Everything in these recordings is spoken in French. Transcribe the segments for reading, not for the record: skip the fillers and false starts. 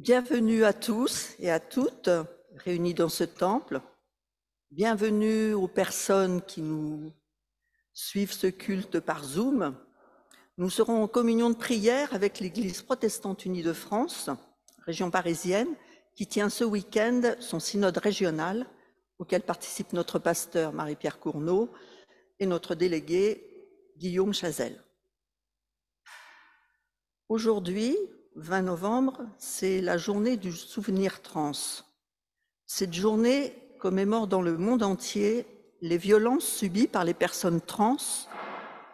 Bienvenue à tous et à toutes réunis dans ce temple. Bienvenue aux personnes qui nous suivent ce culte par Zoom. Nous serons en communion de prière avec l'Église protestante unie de France, région parisienne, qui tient ce week-end son synode régional, auquel participe notre pasteur Marie-Pierre Cournot et notre délégué Guillaume Chazelle. Aujourd'hui, 20 novembre, c'est la journée du souvenir trans. Cette journée commémore dans le monde entier les violences subies par les personnes trans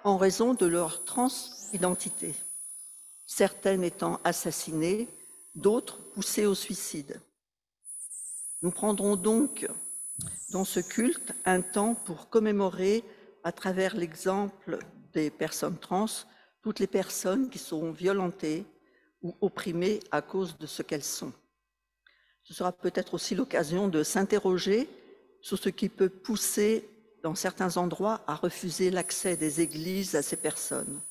en raison de leur transidentité, certaines étant assassinées, d'autres poussées au suicide. Nous prendrons donc dans ce culte un temps pour commémorer, à travers l'exemple des personnes trans, toutes les personnes qui sont violentées ou opprimées à cause de ce qu'elles sont. Ce sera peut-être aussi l'occasion de s'interroger sur ce qui peut pousser, dans certains endroits, à refuser l'accès des églises à ces personnes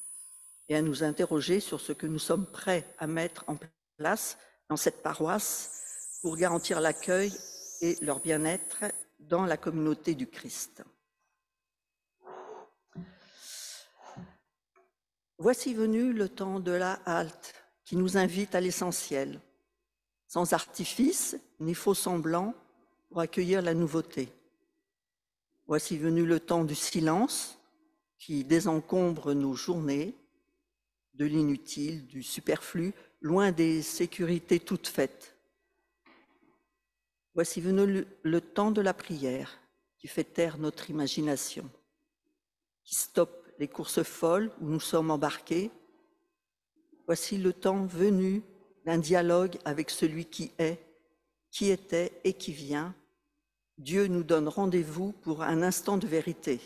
et à nous interroger sur ce que nous sommes prêts à mettre en place dans cette paroisse pour garantir l'accueil et leur bien-être dans la communauté du Christ. Voici venu le temps de la halte qui nous invite à l'essentiel, sans artifice ni faux semblant pour accueillir la nouveauté. Voici venu le temps du silence qui désencombre nos journées, de l'inutile, du superflu, loin des sécurités toutes faites. Voici venu le temps de la prière qui fait taire notre imagination, qui stoppe les courses folles où nous sommes embarqués. Voici le temps venu d'un dialogue avec celui qui est, qui était et qui vient. Dieu nous donne rendez-vous pour un instant de vérité.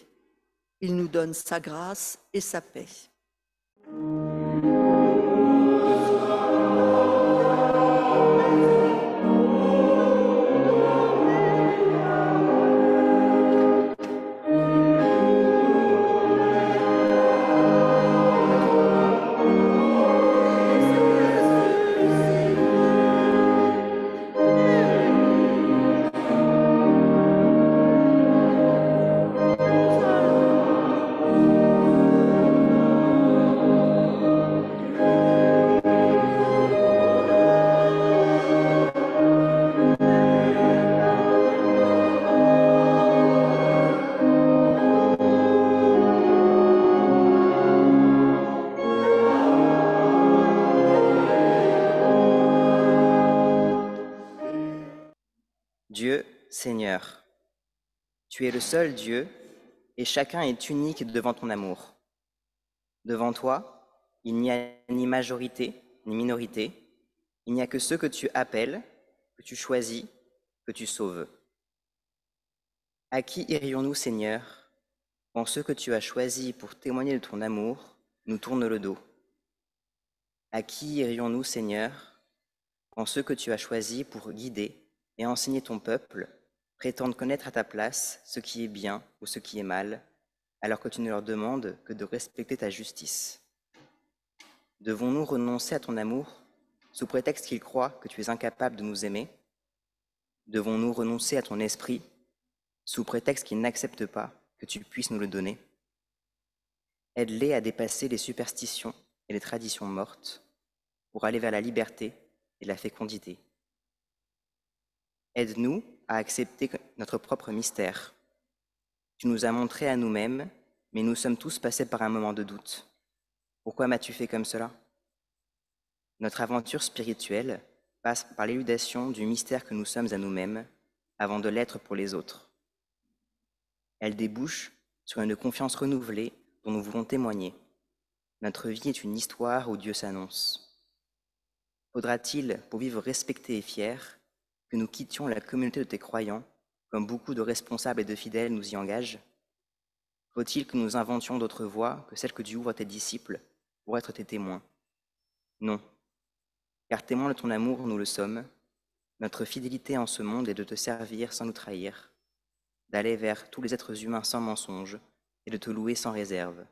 Il nous donne sa grâce et sa paix. Dieu, Seigneur, tu es le seul Dieu et chacun est unique devant ton amour. Devant toi, il n'y a ni majorité ni minorité, il n'y a que ceux que tu appelles, que tu choisis, que tu sauves. À qui irions-nous, Seigneur, quand ceux que tu as choisis pour témoigner de ton amour nous tournent le dos? À qui irions-nous, Seigneur, quand ceux que tu as choisis pour guider et enseigner ton peuple prétendent connaître à ta place ce qui est bien ou ce qui est mal, alors que tu ne leur demandes que de respecter ta justice? Devons-nous renoncer à ton amour sous prétexte qu'ils croient que tu es incapable de nous aimer? Devons-nous renoncer à ton esprit sous prétexte qu'ils n'acceptent pas que tu puisses nous le donner? Aide-les à dépasser les superstitions et les traditions mortes pour aller vers la liberté et la fécondité. Aide-nous à accepter notre propre mystère. Tu nous as montré à nous-mêmes, mais nous sommes tous passés par un moment de doute. Pourquoi m'as-tu fait comme cela? Notre aventure spirituelle passe par l'élucidation du mystère que nous sommes à nous-mêmes avant de l'être pour les autres. Elle débouche sur une confiance renouvelée dont nous voulons témoigner. Notre vie est une histoire où Dieu s'annonce. Faudra-t-il, pour vivre respectés et fiers, que nous quittions la communauté de tes croyants, comme beaucoup de responsables et de fidèles nous y engagent? Faut-il que nous inventions d'autres voies que celles que tu ouvres à tes disciples pour être tes témoins? Non, car témoins de ton amour nous le sommes. Notre fidélité en ce monde est de te servir sans nous trahir, d'aller vers tous les êtres humains sans mensonge et de te louer sans réserve.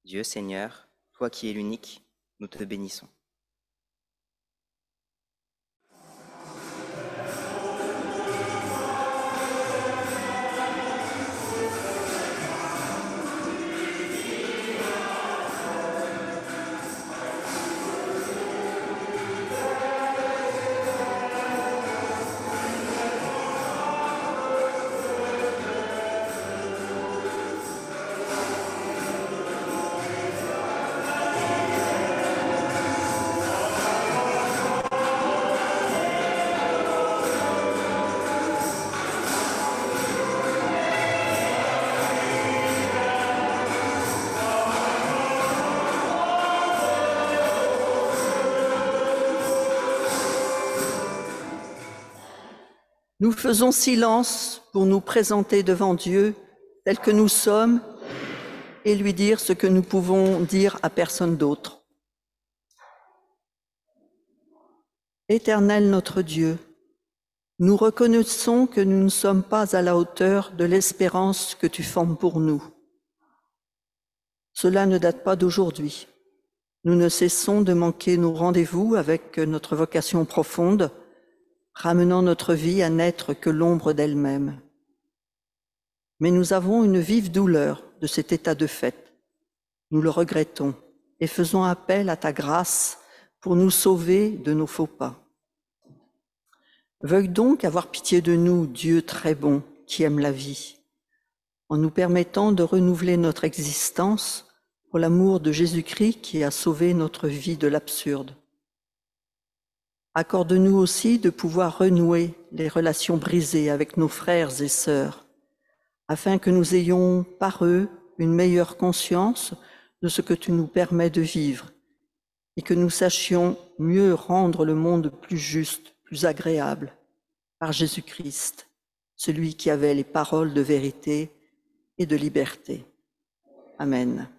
Dieu Seigneur, toi qui es l'unique, nous te bénissons. Nous faisons silence pour nous présenter devant Dieu tels que nous sommes et lui dire ce que nous pouvons dire à personne d'autre. Éternel notre Dieu, nous reconnaissons que nous ne sommes pas à la hauteur de l'espérance que tu formes pour nous. Cela ne date pas d'aujourd'hui. Nous ne cessons de manquer nos rendez-vous avec notre vocation profonde, ramenant notre vie à n'être que l'ombre d'elle-même. Mais nous avons une vive douleur de cet état de fait. Nous le regrettons et faisons appel à ta grâce pour nous sauver de nos faux pas. Veuille donc avoir pitié de nous, Dieu très bon, qui aime la vie, en nous permettant de renouveler notre existence pour l'amour de Jésus-Christ qui a sauvé notre vie de l'absurde. Accorde-nous aussi de pouvoir renouer les relations brisées avec nos frères et sœurs, afin que nous ayons par eux une meilleure conscience de ce que tu nous permets de vivre et que nous sachions mieux rendre le monde plus juste, plus agréable, par Jésus-Christ, celui qui avait les paroles de vérité et de liberté. Amen.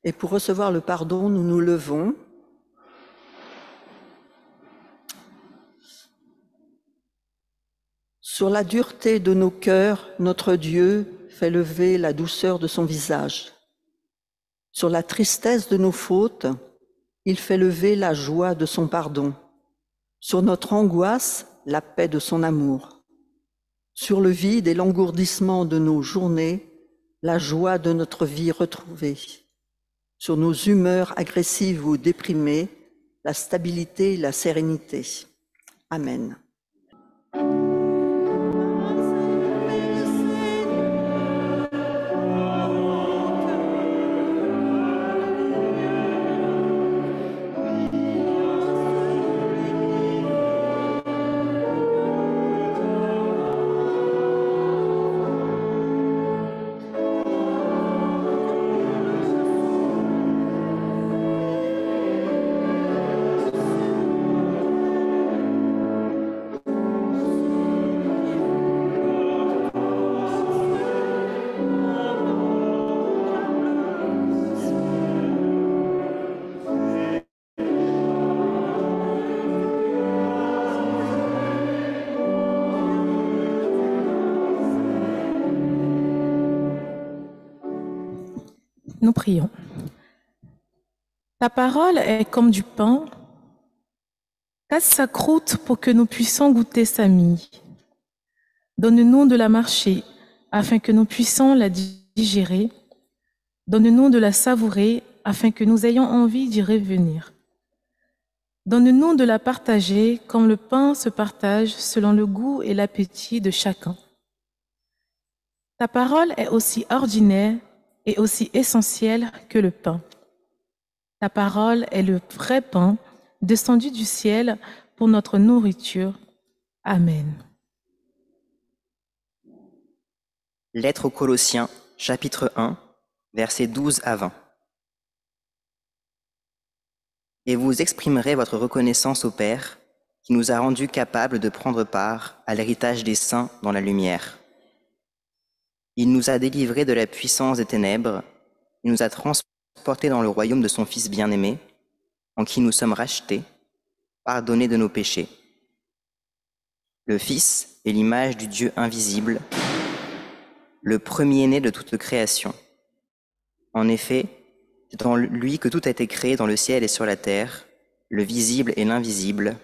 Et pour recevoir le pardon, nous nous levons. Sur la dureté de nos cœurs, notre Dieu fait lever la douceur de son visage. Sur la tristesse de nos fautes, il fait lever la joie de son pardon. Sur notre angoisse, la paix de son amour. Sur le vide et l'engourdissement de nos journées, la joie de notre vie retrouvée. Sur nos humeurs agressives ou déprimées, la stabilité et la sérénité. Amen. Nous prions. Ta parole est comme du pain. Casse sa croûte pour que nous puissions goûter sa mie. Donne-nous de la marcher afin que nous puissions la digérer. Donne-nous de la savourer afin que nous ayons envie d'y revenir. Donne-nous de la partager comme le pain se partage selon le goût et l'appétit de chacun. Ta parole est aussi ordinaire et aussi essentielle que le pain. Ta parole est le vrai pain descendu du ciel pour notre nourriture. Amen. Lettre aux Colossiens, chapitre 1, versets 12 à 20. Et vous exprimerez votre reconnaissance au Père, qui nous a rendus capables de prendre part à l'héritage des saints dans la lumière. Il nous a délivrés de la puissance des ténèbres, il nous a transportés dans le royaume de son Fils bien-aimé, en qui nous sommes rachetés, pardonnés de nos péchés. Le Fils est l'image du Dieu invisible, le premier-né de toute création. En effet, c'est dans lui que tout a été créé dans le ciel et sur la terre, le visible et l'invisible,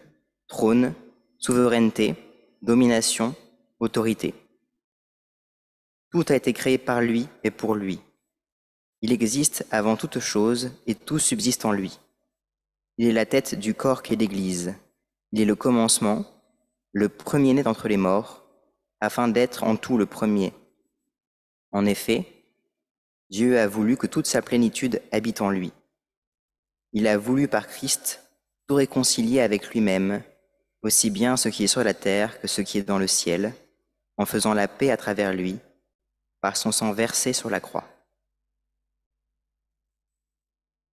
trône, souveraineté, domination, autorité. Tout a été créé par lui et pour lui. Il existe avant toute chose et tout subsiste en lui. Il est la tête du corps qu'est l'Église. Il est le commencement, le premier-né d'entre les morts, afin d'être en tout le premier. En effet, Dieu a voulu que toute sa plénitude habite en lui. Il a voulu par Christ tout réconcilier avec lui-même, aussi bien ce qui est sur la terre que ce qui est dans le ciel, en faisant la paix à travers lui, par son sang versé sur la croix.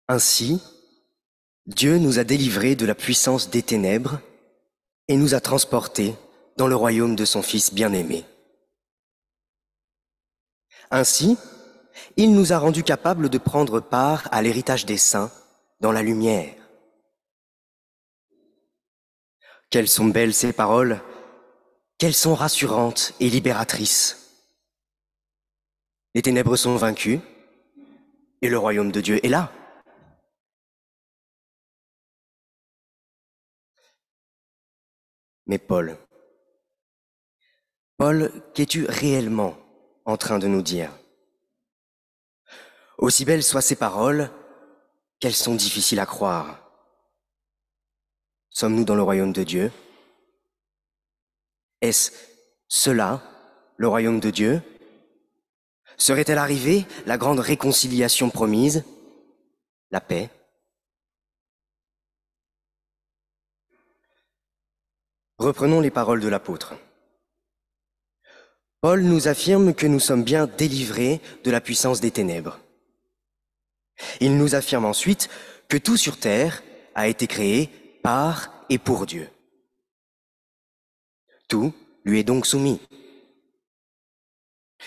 Ainsi, Dieu nous a délivrés de la puissance des ténèbres et nous a transportés dans le royaume de son Fils bien-aimé. Ainsi, il nous a rendus capables de prendre part à l'héritage des saints dans la lumière. Quelles sont belles ces paroles, qu'elles sont rassurantes et libératrices. Les ténèbres sont vaincues et le royaume de Dieu est là. Mais Paul, qu'es-tu réellement en train de nous dire? Aussi belles soient ces paroles, qu'elles sont difficiles à croire. Sommes-nous dans le royaume de Dieu? Est-ce cela, le royaume de Dieu? Serait-elle arrivée la grande réconciliation promise, la paix? Reprenons les paroles de l'apôtre. Paul nous affirme que nous sommes bien délivrés de la puissance des ténèbres. Il nous affirme ensuite que tout sur terre a été créé par et pour Dieu. Tout lui est donc soumis.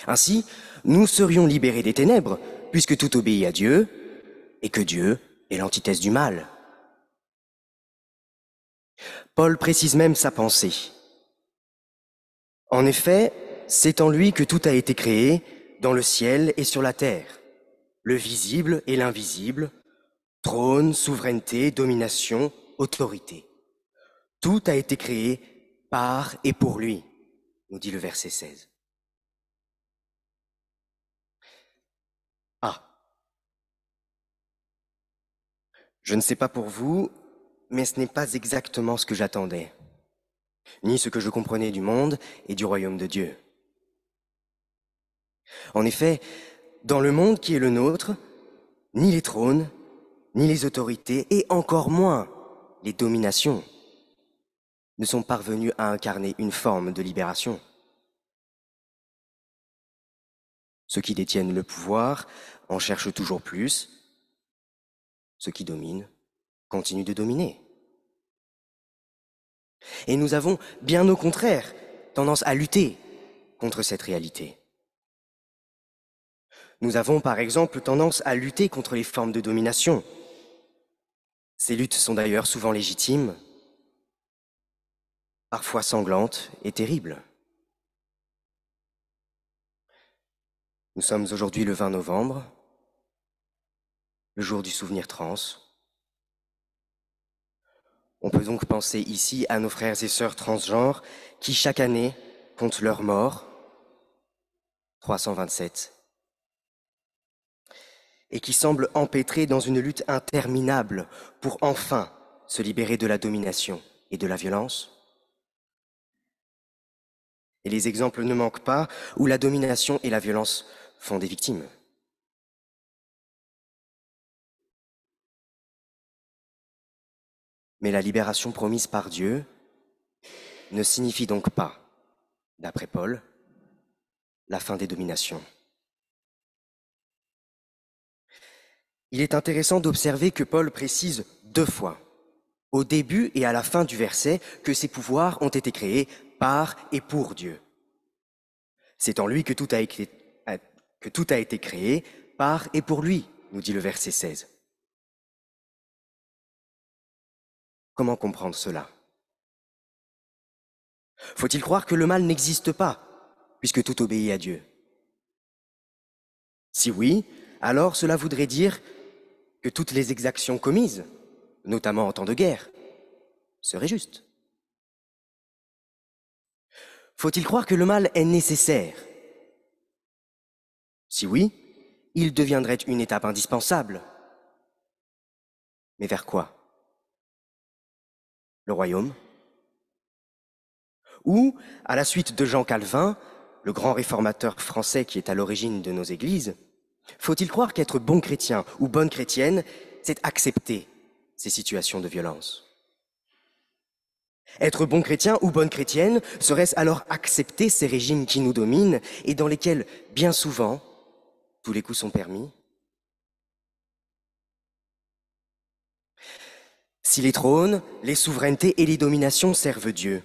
Ainsi, nous serions libérés des ténèbres, puisque tout obéit à Dieu, et que Dieu est l'antithèse du mal. Paul précise même sa pensée. En effet, c'est en lui que tout a été créé, dans le ciel et sur la terre, le visible et l'invisible, trône, souveraineté, domination, autorité. Tout a été créé par et pour lui, nous dit le verset 16. Ah. Je ne sais pas pour vous, mais ce n'est pas exactement ce que j'attendais, ni ce que je comprenais du monde et du royaume de Dieu. En effet, dans le monde qui est le nôtre, ni les trônes, ni les autorités, et encore moins les dominations, ne sont parvenus à incarner une forme de libération. Ceux qui détiennent le pouvoir en cherchent toujours plus. Ceux qui dominent continuent de dominer. Et nous avons, bien au contraire, tendance à lutter contre cette réalité. Nous avons, par exemple, tendance à lutter contre les formes de domination. Ces luttes sont d'ailleurs souvent légitimes, parfois sanglantes et terribles. Nous sommes aujourd'hui le 20 novembre, le jour du souvenir trans. On peut donc penser ici à nos frères et sœurs transgenres qui, chaque année, comptent leurs morts, 327, et qui semblent empêtrés dans une lutte interminable pour enfin se libérer de la domination et de la violence. Et les exemples ne manquent pas où la domination et la violence font des victimes. Mais la libération promise par Dieu ne signifie donc pas, d'après Paul, la fin des dominations. Il est intéressant d'observer que Paul précise 2 fois, au début et à la fin du verset, que ces pouvoirs ont été créés par et pour Dieu. C'est en lui que tout a été créé par et pour lui, nous dit le verset 16. Comment comprendre cela? Faut-il croire que le mal n'existe pas, puisque tout obéit à Dieu? Si oui, alors cela voudrait dire que toutes les exactions commises, notamment en temps de guerre, seraient justes. Faut-il croire que le mal est nécessaire? Si oui, il deviendrait une étape indispensable. Mais vers quoi? Le royaume? Ou, à la suite de Jean Calvin, le grand réformateur français qui est à l'origine de nos églises, faut-il croire qu'être bon chrétien ou bonne chrétienne, c'est accepter ces situations de violence? Être bon chrétien ou bonne chrétienne, serait-ce alors accepter ces régimes qui nous dominent et dans lesquels, bien souvent, tous les coups sont permis? Si les trônes, les souverainetés et les dominations servent Dieu,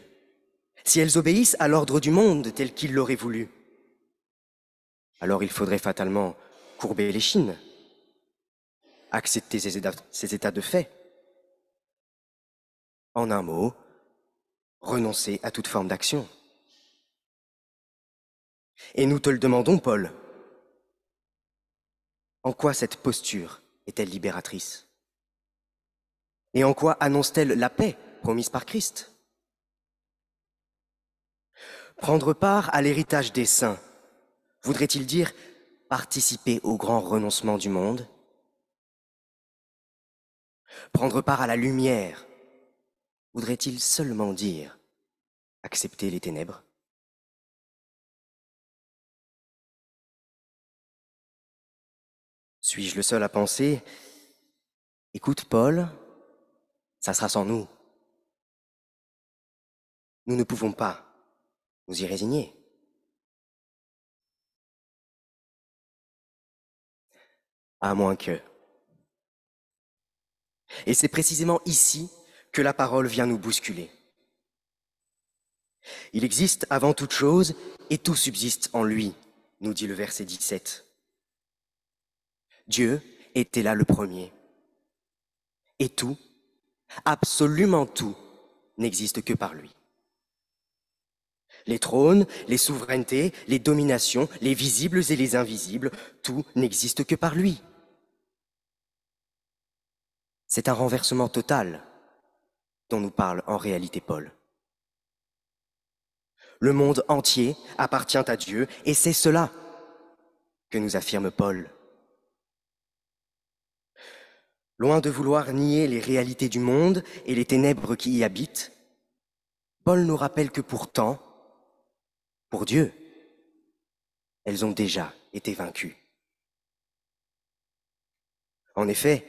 si elles obéissent à l'ordre du monde tel qu'il l'aurait voulu, alors il faudrait fatalement courber l'échine, accepter ces états de fait. En un mot, renoncer à toute forme d'action. Et nous te le demandons, Paul. En quoi cette posture est-elle libératrice? Et en quoi annonce-t-elle la paix promise par Christ? Prendre part à l'héritage des saints, voudrait-il dire participer au grand renoncement du monde? Prendre part à la lumière, voudrait-il seulement dire accepter les ténèbres? Suis-je le seul à penser, écoute Paul, ça sera sans nous. Nous ne pouvons pas nous y résigner. À moins que. Et c'est précisément ici que la parole vient nous bousculer. Il existe avant toute chose et tout subsiste en lui, nous dit le verset 17. Dieu était là le premier. Et tout, absolument tout, n'existe que par lui. Les trônes, les souverainetés, les dominations, les visibles et les invisibles, tout n'existe que par lui. C'est un renversement total dont nous parle en réalité Paul. Le monde entier appartient à Dieu et c'est cela que nous affirme Paul. Loin de vouloir nier les réalités du monde et les ténèbres qui y habitent, Paul nous rappelle que pourtant, pour Dieu, elles ont déjà été vaincues. En effet,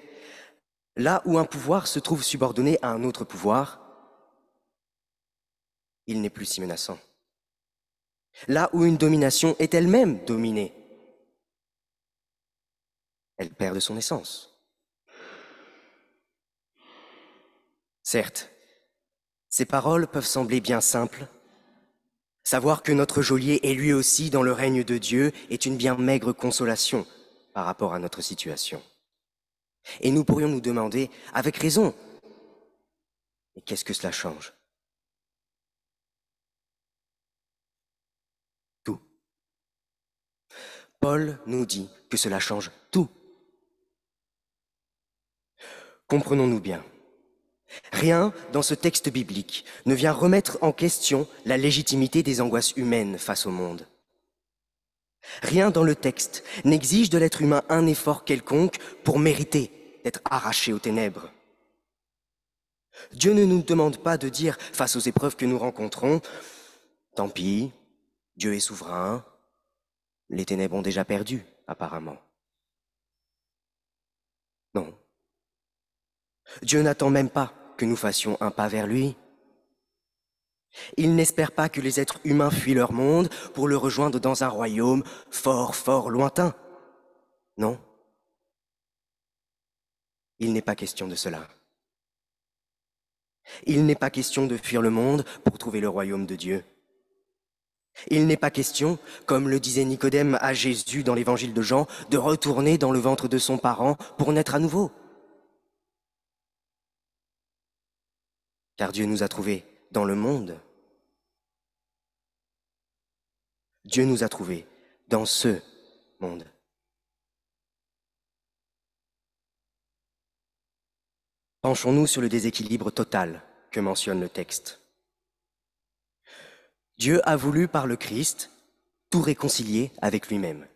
là où un pouvoir se trouve subordonné à un autre pouvoir, il n'est plus si menaçant. Là où une domination est elle-même dominée, elle perd de son essence. Certes, ces paroles peuvent sembler bien simples. Savoir que notre geôlier est lui aussi dans le règne de Dieu est une bien maigre consolation par rapport à notre situation. Et nous pourrions nous demander, avec raison, mais qu'est-ce que cela change? Tout. Paul nous dit que cela change tout. Comprenons-nous bien. Rien dans ce texte biblique ne vient remettre en question la légitimité des angoisses humaines face au monde. Rien dans le texte n'exige de l'être humain un effort quelconque pour mériter d'être arraché aux ténèbres. Dieu ne nous demande pas de dire, face aux épreuves que nous rencontrons, « Tant pis, Dieu est souverain, les ténèbres ont déjà perdu, apparemment. » Non. Dieu n'attend même pas que nous fassions un pas vers lui. Il n'espère pas que les êtres humains fuient leur monde pour le rejoindre dans un royaume fort, fort lointain. Non. Il n'est pas question de cela. Il n'est pas question de fuir le monde pour trouver le royaume de Dieu. Il n'est pas question, comme le disait Nicodème à Jésus dans l'évangile de Jean, de retourner dans le ventre de son parent pour naître à nouveau. Car Dieu nous a trouvés dans le monde. Dieu nous a trouvés dans ce monde. Penchons-nous sur le déséquilibre total que mentionne le texte. Dieu a voulu, par le Christ, tout réconcilier avec lui-même.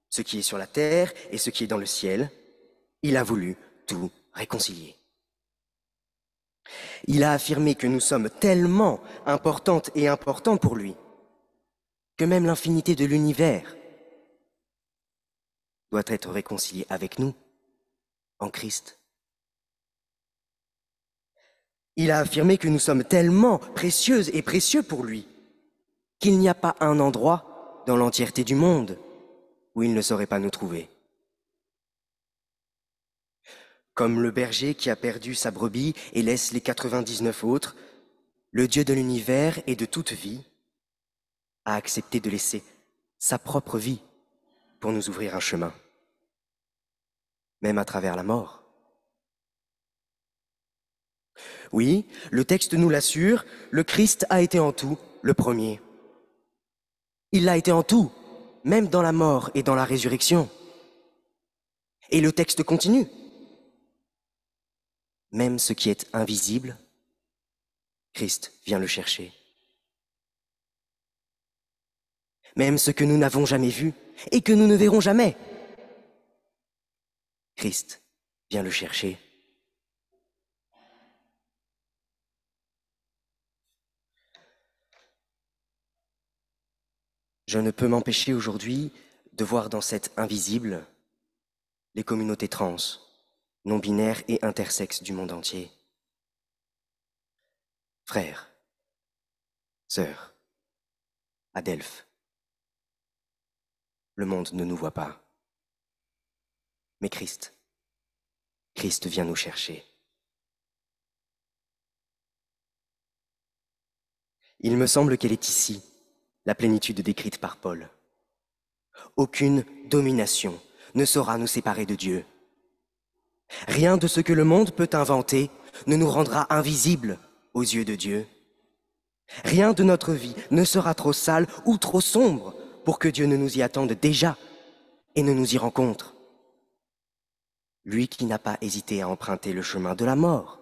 Ce qui est sur la terre et ce qui est dans le ciel, il a voulu tout réconcilier. Il a affirmé que nous sommes tellement importantes et importants pour lui, que même l'infinité de l'univers doit être réconciliée avec nous, en Christ. Il a affirmé que nous sommes tellement précieuses et précieux pour lui, qu'il n'y a pas un endroit dans l'entièreté du monde où il ne saurait pas nous trouver. Comme le berger qui a perdu sa brebis et laisse les 99 autres, le Dieu de l'univers et de toute vie a accepté de laisser sa propre vie pour nous ouvrir un chemin, même à travers la mort. Oui, le texte nous l'assure, le Christ a été en tout le premier. Il l'a été en tout, même dans la mort et dans la résurrection. Et le texte continue. Même ce qui est invisible, Christ vient le chercher. Même ce que nous n'avons jamais vu et que nous ne verrons jamais, Christ vient le chercher. Je ne peux m'empêcher aujourd'hui de voir dans cet invisible les communautés trans, non-binaires et intersexes du monde entier. Frères, sœurs, à Delphes, le monde ne nous voit pas. Mais Christ vient nous chercher. Il me semble qu'elle est ici, la plénitude décrite par Paul. Aucune domination ne saura nous séparer de Dieu. Rien de ce que le monde peut inventer ne nous rendra invisibles aux yeux de Dieu. Rien de notre vie ne sera trop sale ou trop sombre pour que Dieu ne nous y attende déjà et ne nous y rencontre. Lui qui n'a pas hésité à emprunter le chemin de la mort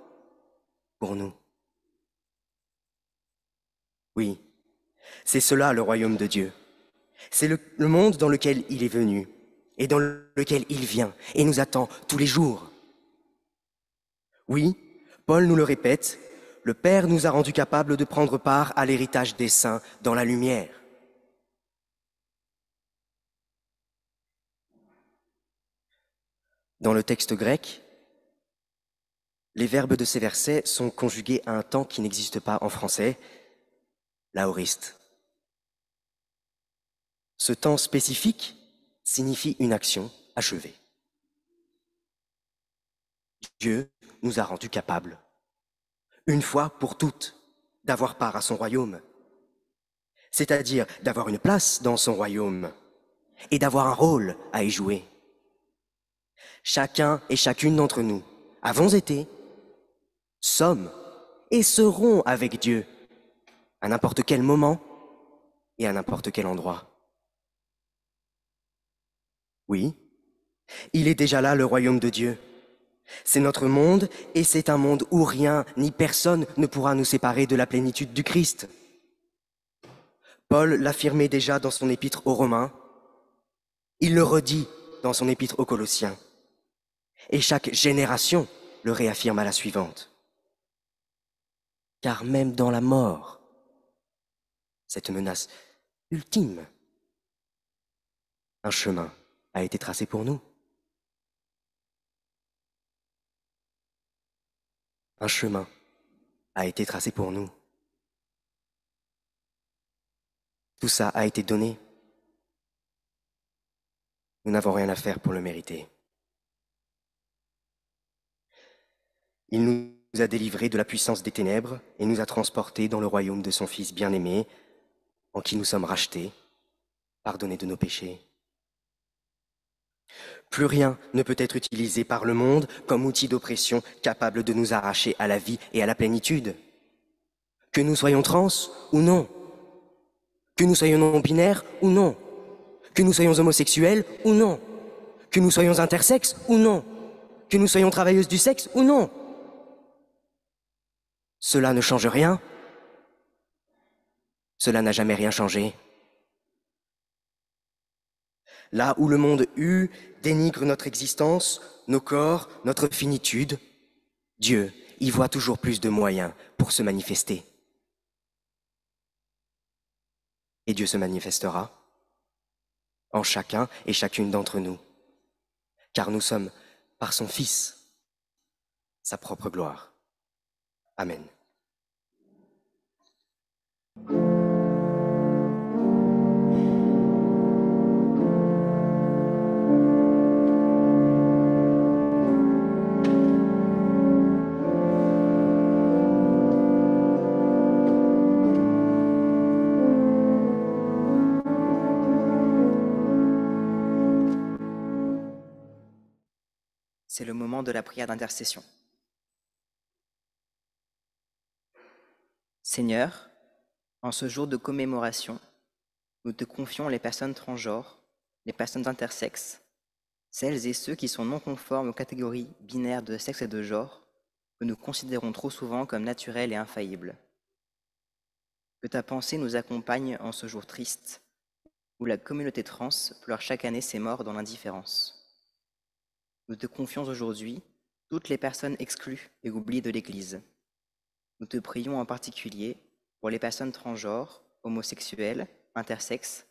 pour nous. Oui, c'est cela le royaume de Dieu. C'est le monde dans lequel il est venu et dans lequel il vient et nous attend tous les jours. Oui, Paul nous le répète, le Père nous a rendus capables de prendre part à l'héritage des saints dans la lumière. Dans le texte grec, les verbes de ces versets sont conjugués à un temps qui n'existe pas en français, l'aoriste. Ce temps spécifique signifie une action achevée. Dieu nous a rendus capables, une fois pour toutes, d'avoir part à son royaume, c'est-à-dire d'avoir une place dans son royaume et d'avoir un rôle à y jouer. Chacun et chacune d'entre nous avons été, sommes et seront avec Dieu à n'importe quel moment et à n'importe quel endroit. Oui, il est déjà là le royaume de Dieu. C'est notre monde et c'est un monde où rien ni personne ne pourra nous séparer de la plénitude du Christ. Paul l'affirmait déjà dans son épître aux Romains. Il le redit dans son épître aux Colossiens. Et chaque génération le réaffirme à la suivante. Car même dans la mort, cette menace ultime, un chemin a été tracé pour nous. Un chemin a été tracé pour nous. Tout ça a été donné. Nous n'avons rien à faire pour le mériter. Il nous a délivrés de la puissance des ténèbres et nous a transportés dans le royaume de son Fils bien-aimé, en qui nous sommes rachetés, pardonnés de nos péchés. Plus rien ne peut être utilisé par le monde comme outil d'oppression capable de nous arracher à la vie et à la plénitude. Que nous soyons trans ou non, que nous soyons non-binaires ou non, que nous soyons homosexuels ou non, que nous soyons intersexes ou non, que nous soyons travailleuses du sexe ou non. Cela ne change rien. Cela n'a jamais rien changé. Là où le monde dénigre notre existence, nos corps, notre finitude, Dieu y voit toujours plus de moyens pour se manifester. Et Dieu se manifestera en chacun et chacune d'entre nous, car nous sommes, par son Fils, sa propre gloire. Amen. C'est le moment de la prière d'intercession. Seigneur, en ce jour de commémoration, nous te confions les personnes transgenres, les personnes intersexes, celles et ceux qui sont non conformes aux catégories binaires de sexe et de genre, que nous considérons trop souvent comme naturelles et infaillibles. Que ta pensée nous accompagne en ce jour triste, où la communauté trans pleure chaque année ses morts dans l'indifférence. Nous te confions aujourd'hui toutes les personnes exclues et oubliées de l'Église. Nous te prions en particulier pour les personnes transgenres, homosexuelles, intersexes,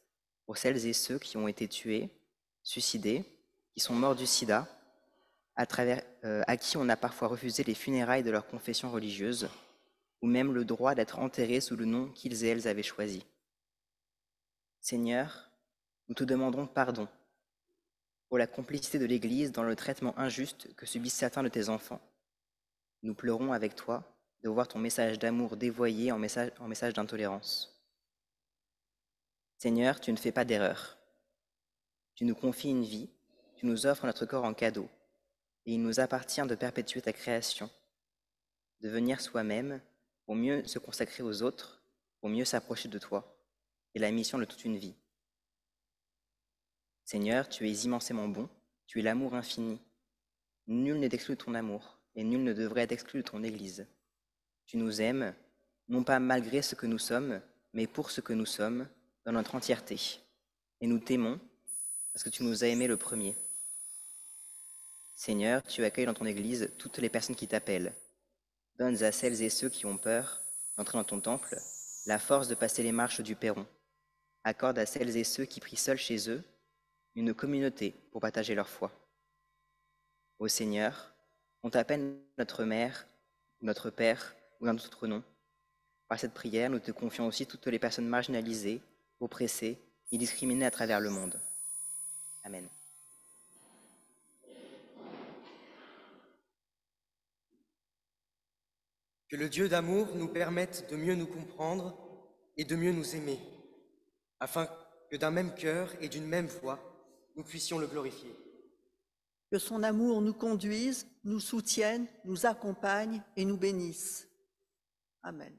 pour celles et ceux qui ont été tués, suicidés, qui sont morts du sida, à qui on a parfois refusé les funérailles de leur confession religieuse, ou même le droit d'être enterrés sous le nom qu'ils et elles avaient choisi. Seigneur, nous te demanderons pardon pour la complicité de l'Église dans le traitement injuste que subissent certains de tes enfants. Nous pleurons avec toi de voir ton message d'amour dévoyé en message d'intolérance. Seigneur, tu ne fais pas d'erreur. Tu nous confies une vie, tu nous offres notre corps en cadeau, et il nous appartient de perpétuer ta création, de venir soi-même pour mieux se consacrer aux autres, pour mieux s'approcher de toi, et la mission de toute une vie. Seigneur, tu es immensément bon, tu es l'amour infini. Nul n'est exclu de ton amour, et nul ne devrait être exclu de ton Église. Tu nous aimes, non pas malgré ce que nous sommes, mais pour ce que nous sommes, dans notre entièreté. Et nous t'aimons, parce que tu nous as aimés le premier. Seigneur, tu accueilles dans ton Église toutes les personnes qui t'appellent. Donne à celles et ceux qui ont peur d'entrer dans ton temple la force de passer les marches du perron. Accorde à celles et ceux qui prient seuls chez eux une communauté pour partager leur foi. Ô Seigneur, on t'appelle notre mère, notre père ou d'un autre nom. Par cette prière, nous te confions aussi toutes les personnes marginalisées, oppressées et discriminées à travers le monde. Amen. Que le Dieu d'amour nous permette de mieux nous comprendre et de mieux nous aimer, afin que d'un même cœur et d'une même voix, nous puissions le glorifier. Que son amour nous conduise, nous soutienne, nous accompagne et nous bénisse. Amen.